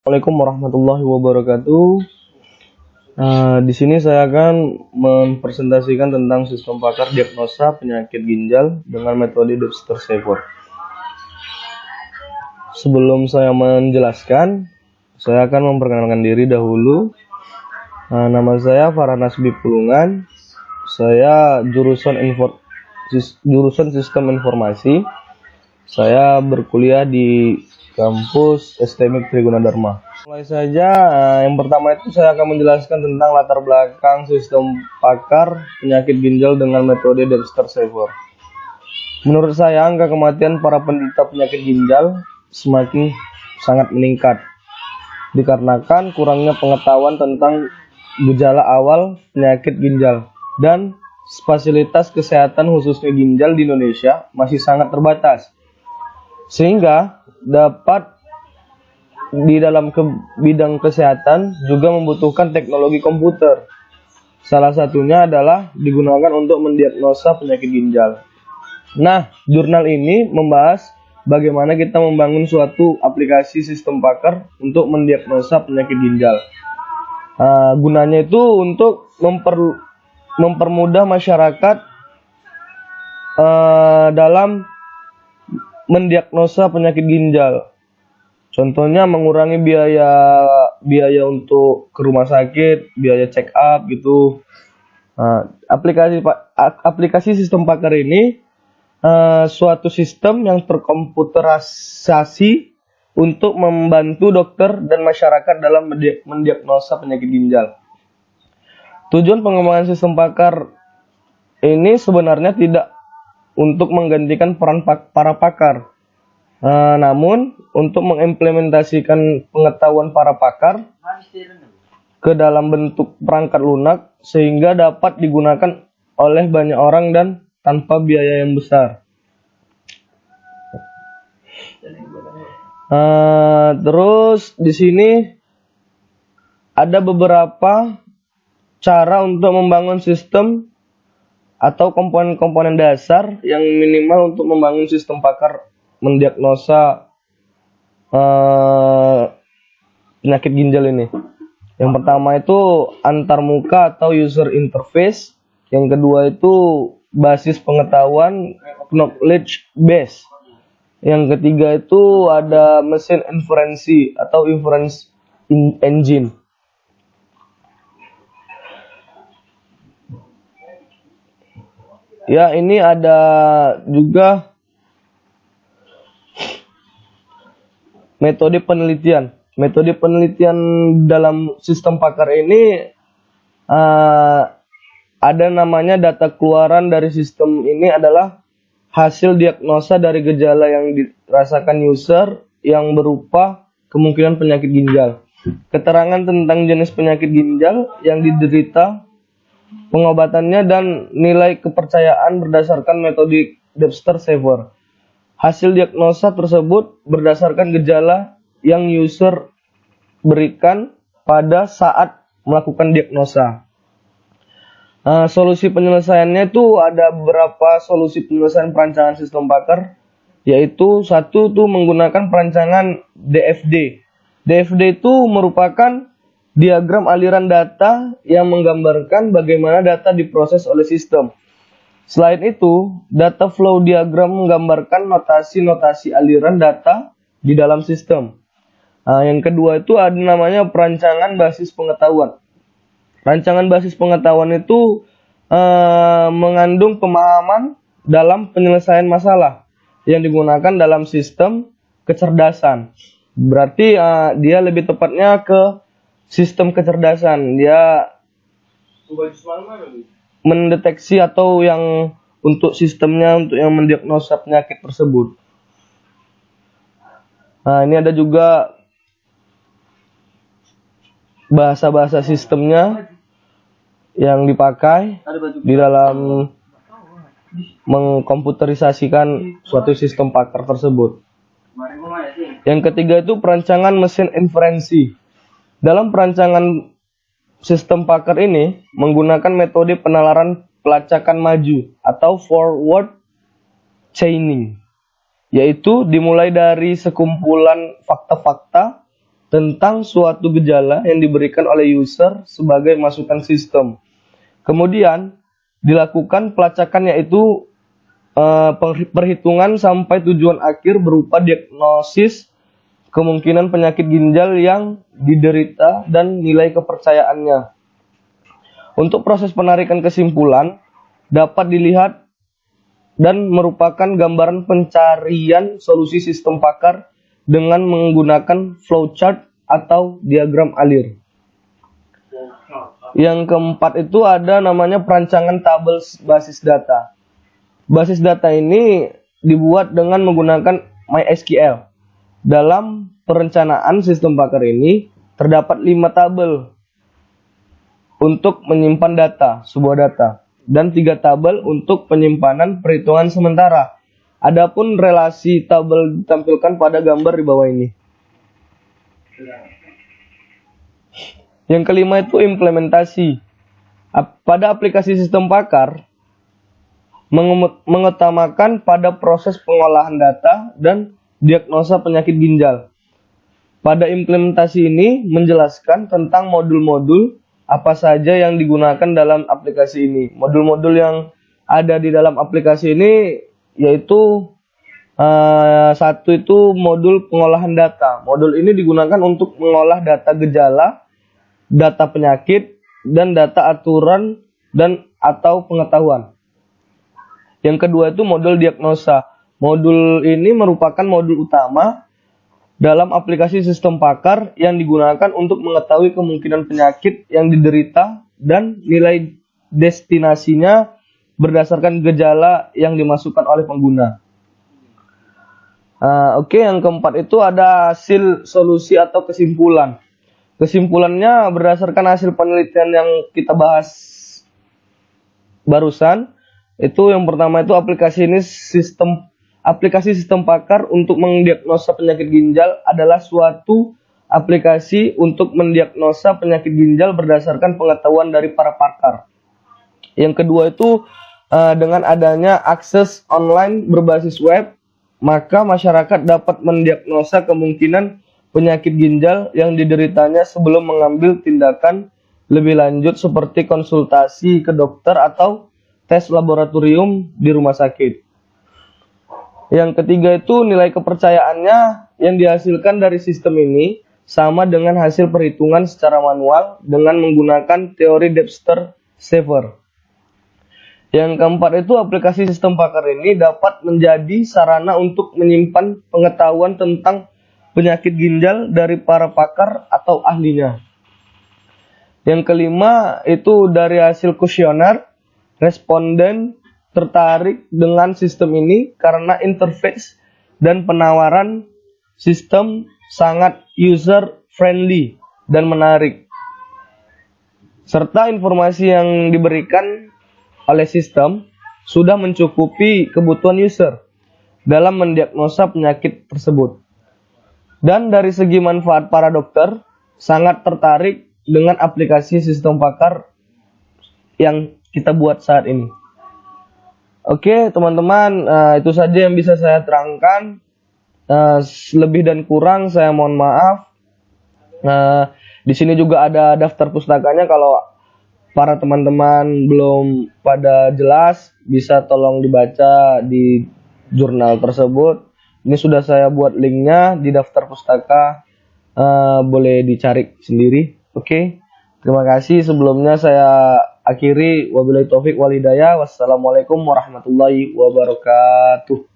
Assalamualaikum warahmatullahi wabarakatuh. Di sini saya akan mempresentasikan tentang sistem pakar diagnosa penyakit ginjal dengan metode Dexter-Shaver. Sebelum saya menjelaskan, saya akan memperkenalkan diri dahulu. Nama saya Farhan Nasbi Pulungan. Saya jurusan Sistem Informasi. Saya berkuliah di kampus STMIK Triguna Dharma. Mulai saja, yang pertama itu saya akan menjelaskan tentang latar belakang sistem pakar penyakit ginjal dengan metode Dexter-Shaver. Menurut saya, angka kematian para penderita penyakit ginjal semakin sangat meningkat dikarenakan kurangnya pengetahuan tentang gejala awal penyakit ginjal dan fasilitas kesehatan khususnya ginjal di Indonesia masih sangat terbatas, sehingga dapat di dalam bidang kesehatan juga membutuhkan teknologi komputer. Salah satunya adalah digunakan untuk mendiagnosa penyakit ginjal. Nah, jurnal ini membahas bagaimana kita membangun suatu aplikasi sistem pakar untuk mendiagnosa penyakit ginjal. Gunanya itu untuk mempermudah masyarakat dalam mendiagnosa penyakit ginjal. Contohnya mengurangi biaya untuk ke rumah sakit, biaya check up gitu. Aplikasi sistem pakar ini suatu sistem yang terkomputerisasi untuk membantu dokter dan masyarakat dalam mendiagnosa penyakit ginjal. Tujuan pengembangan sistem pakar ini sebenarnya tidak untuk menggantikan peran para pakar, namun untuk mengimplementasikan pengetahuan para pakar ke dalam bentuk perangkat lunak sehingga dapat digunakan oleh banyak orang dan tanpa biaya yang besar. Terus di sini ada beberapa cara untuk membangun sistem atau komponen-komponen dasar yang minimal untuk membangun sistem pakar mendiagnosa penyakit ginjal ini. Yang pertama itu antarmuka atau user interface. Yang kedua itu basis pengetahuan, knowledge base. Yang ketiga itu ada mesin inferensi atau inference engine. Ya, ini ada juga metode penelitian. Metode penelitian dalam sistem pakar ini ada namanya data keluaran dari sistem ini adalah hasil diagnosa dari gejala yang dirasakan user yang berupa kemungkinan penyakit ginjal, keterangan tentang jenis penyakit ginjal yang diderita, pengobatannya, dan nilai kepercayaan berdasarkan metode Dexter-Shaver. Hasil diagnosa tersebut berdasarkan gejala yang user berikan pada saat melakukan diagnosa. Solusi penyelesaiannya itu ada beberapa solusi penyelesaian perancangan sistem pakar, yaitu satu itu menggunakan perancangan DFD. DFD itu merupakan diagram aliran data yang menggambarkan bagaimana data diproses oleh sistem. Selain itu, data flow diagram menggambarkan notasi-notasi aliran data di dalam sistem. Yang kedua itu ada namanya perancangan basis pengetahuan. Rancangan basis pengetahuan itu mengandung pemahaman dalam penyelesaian masalah yang digunakan dalam sistem kecerdasan. Berarti dia lebih tepatnya ke sistem kecerdasan. Dia mendeteksi atau yang untuk sistemnya untuk yang mendiagnosa penyakit tersebut. Ini ada juga bahasa-bahasa sistemnya yang dipakai di dalam mengkomputerisasikan suatu sistem pakar tersebut. Yang ketiga itu perancangan mesin inferensi. Dalam perancangan sistem pakar ini menggunakan metode penalaran pelacakan maju atau forward chaining, yaitu dimulai dari sekumpulan fakta-fakta tentang suatu gejala yang diberikan oleh user sebagai masukan sistem. Kemudian dilakukan pelacakan, yaitu perhitungan sampai tujuan akhir berupa diagnosis kemungkinan penyakit ginjal yang diderita dan nilai kepercayaannya. Untuk proses penarikan kesimpulan dapat dilihat dan merupakan gambaran pencarian solusi sistem pakar dengan menggunakan flowchart atau diagram alir. Yang keempat itu ada namanya perancangan tabel basis data. Basis data ini dibuat dengan menggunakan MySQL. Dalam perencanaan sistem pakar ini terdapat 5 tabel untuk menyimpan data, sebuah data, dan 3 tabel untuk penyimpanan perhitungan sementara. Adapun relasi tabel ditampilkan pada gambar di bawah ini. Yang kelima itu implementasi. Pada aplikasi sistem pakar mengutamakan pada proses pengolahan data dan diagnosa penyakit ginjal. Pada implementasi ini menjelaskan tentang modul-modul apa saja yang digunakan dalam aplikasi ini. Modul-modul yang ada di dalam aplikasi ini yaitu satu itu modul pengolahan data. Modul ini digunakan untuk mengolah data gejala, data penyakit, dan data aturan dan atau pengetahuan. Yang kedua itu modul diagnosa. Modul ini merupakan modul utama dalam aplikasi sistem pakar yang digunakan untuk mengetahui kemungkinan penyakit yang diderita dan nilai destinasinya berdasarkan gejala yang dimasukkan oleh pengguna. Oke, yang keempat itu ada hasil solusi atau kesimpulan. Kesimpulannya berdasarkan hasil penelitian yang kita bahas barusan. Itu yang pertama itu aplikasi sistem pakar untuk mendiagnosa penyakit ginjal adalah suatu aplikasi untuk mendiagnosa penyakit ginjal berdasarkan pengetahuan dari para pakar. Yang kedua itu dengan adanya akses online berbasis web, maka masyarakat dapat mendiagnosa kemungkinan penyakit ginjal yang dideritanya sebelum mengambil tindakan lebih lanjut seperti konsultasi ke dokter atau tes laboratorium di rumah sakit. Yang ketiga itu nilai kepercayaannya yang dihasilkan dari sistem ini sama dengan hasil perhitungan secara manual dengan menggunakan teori Debster-Sever. Yang keempat itu aplikasi sistem pakar ini dapat menjadi sarana untuk menyimpan pengetahuan tentang penyakit ginjal dari para pakar atau ahlinya. Yang kelima itu dari hasil kuesioner, responden tertarik dengan sistem ini karena interface dan penawaran sistem sangat user friendly dan menarik, serta informasi yang diberikan oleh sistem sudah mencukupi kebutuhan user dalam mendiagnosa penyakit tersebut. Dan dari segi manfaat, para dokter sangat tertarik dengan aplikasi sistem pakar yang kita buat saat ini. Oke teman-teman, itu saja yang bisa saya terangkan. Lebih dan kurang saya mohon maaf. Di sini juga ada daftar pustakanya, kalau para teman-teman belum pada jelas bisa tolong dibaca di jurnal tersebut. Ini sudah saya buat linknya di daftar pustaka, boleh dicari sendiri. Oke, terima kasih. Sebelumnya saya akhiri, wabillahi taufik wal hidayah. Wassalamualaikum warahmatullahi wabarakatuh.